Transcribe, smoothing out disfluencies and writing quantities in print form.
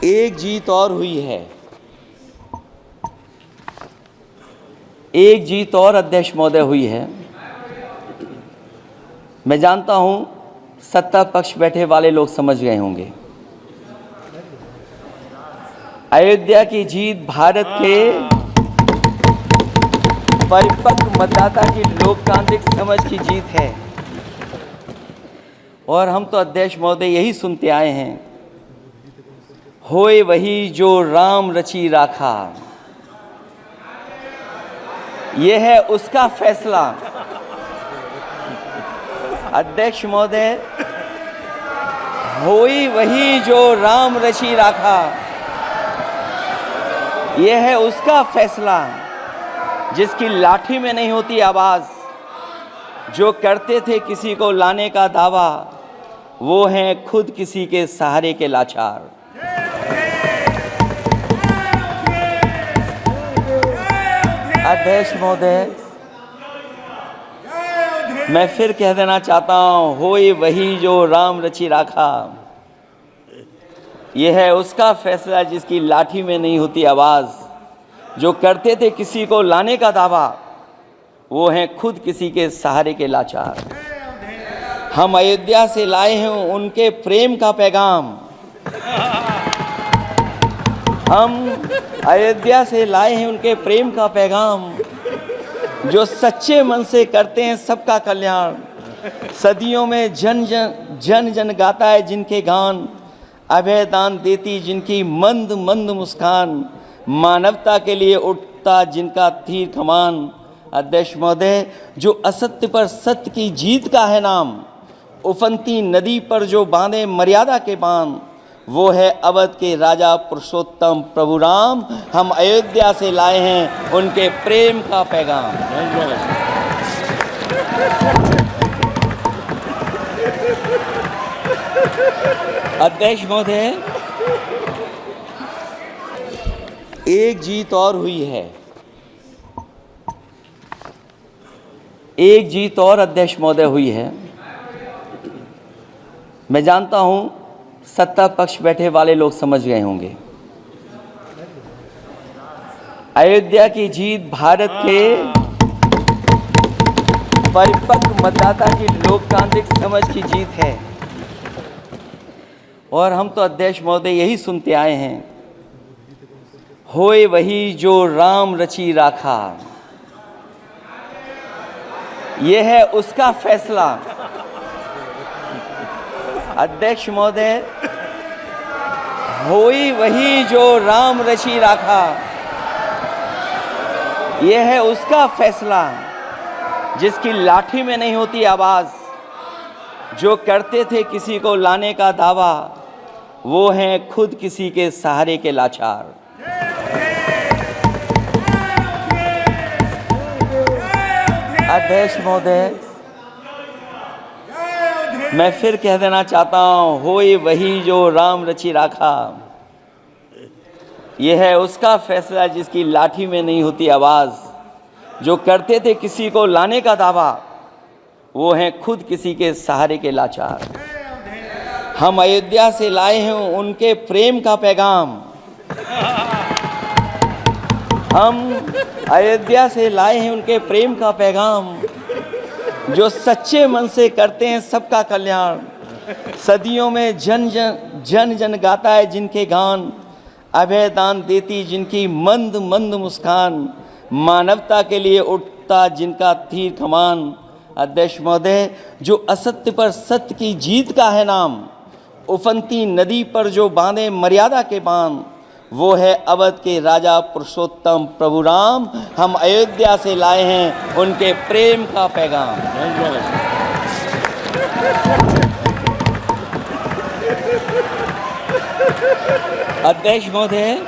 एक जीत और हुई है। एक जीत और अध्यक्ष महोदय हुई है। मैं जानता हूं सत्ता पक्ष बैठे वाले लोग समझ गए होंगे। अयोध्या की जीत भारत के परिपक्व मतदाता की लोकतांत्रिक समझ की जीत है। और हम तो अध्यक्ष महोदय यही सुनते आए हैं, होए वही जो राम रची राखा। यह है उसका फैसला। अध्यक्ष महोदय, होई वही जो राम रची राखा, यह है उसका फैसला जिसकी लाठी में नहीं होती आवाज। जो करते थे किसी को लाने का दावा, वो हैं खुद किसी के सहारे के लाचार। अध्यक्ष महोदय, मैं फिर कह देना चाहता हूं, होए वही जो राम रची राखा। यह है उसका फैसला जिसकी लाठी में नहीं होती आवाज। जो करते थे किसी को लाने का दावा, वो हैं खुद किसी के सहारे के लाचार। हम अयोध्या से लाए हैं उनके प्रेम का पैगाम। हम अयोध्या से लाए हैं उनके प्रेम का पैगाम, जो सच्चे मन से करते हैं सबका कल्याण। सदियों में जन जन गाता है जिनके गान, अभय दान देती जिनकी मंद मंद मुस्कान। मानवता के लिए उठता जिनका तीर कमान। अध्यक्ष महोदय, जो असत्य पर सत्य की जीत का है नाम, उफनती नदी पर जो बांधे मर्यादा के बांध, वो है अवध के राजा पुरुषोत्तम प्रभु राम। हम अयोध्या से लाए हैं उनके प्रेम का पैगाम। अध्यक्ष महोदय, एक जीत और हुई है। एक जीत और अध्यक्ष महोदय हुई है। मैं जानता हूं सत्ता पक्ष बैठे वाले लोग समझ गए होंगे। अयोध्या की जीत भारत के परिपक्व मतदाता की लोकतांत्रिक समझ की जीत है। और हम तो अध्यक्ष महोदय यही सुनते आए हैं, होए वही जो राम रची राखा। यह है उसका फैसला। अध्यक्ष महोदय, होई वही जो राम रची राखा, यह है उसका फैसला जिसकी लाठी में नहीं होती आवाज। जो करते थे किसी को लाने का दावा, वो हैं खुद किसी के सहारे के लाचार। अध्यक्ष महोदय, मैं फिर कह देना चाहता हूं, होए वही जो राम रची राखा। यह है उसका फैसला जिसकी लाठी में नहीं होती आवाज। जो करते थे किसी को लाने का दावा, वो हैं खुद किसी के सहारे के लाचार। हम अयोध्या से लाए हैं उनके प्रेम का पैगाम। हम अयोध्या से लाए हैं उनके प्रेम का पैगाम, जो सच्चे मन से करते हैं सबका कल्याण। सदियों में जन जन गाता है जिनके गान, अभय दान देती जिनकी मंद मंद मुस्कान। मानवता के लिए उठता जिनका तीर कमान। अध्यक्ष महोदय, जो असत्य पर सत्य की जीत का है नाम, उफनती नदी पर जो बांधे मर्यादा के बांध, वो है अवध के राजा पुरुषोत्तम प्रभु राम। हम अयोध्या से लाए हैं उनके प्रेम का पैगाम। अध्यक्ष महोदय,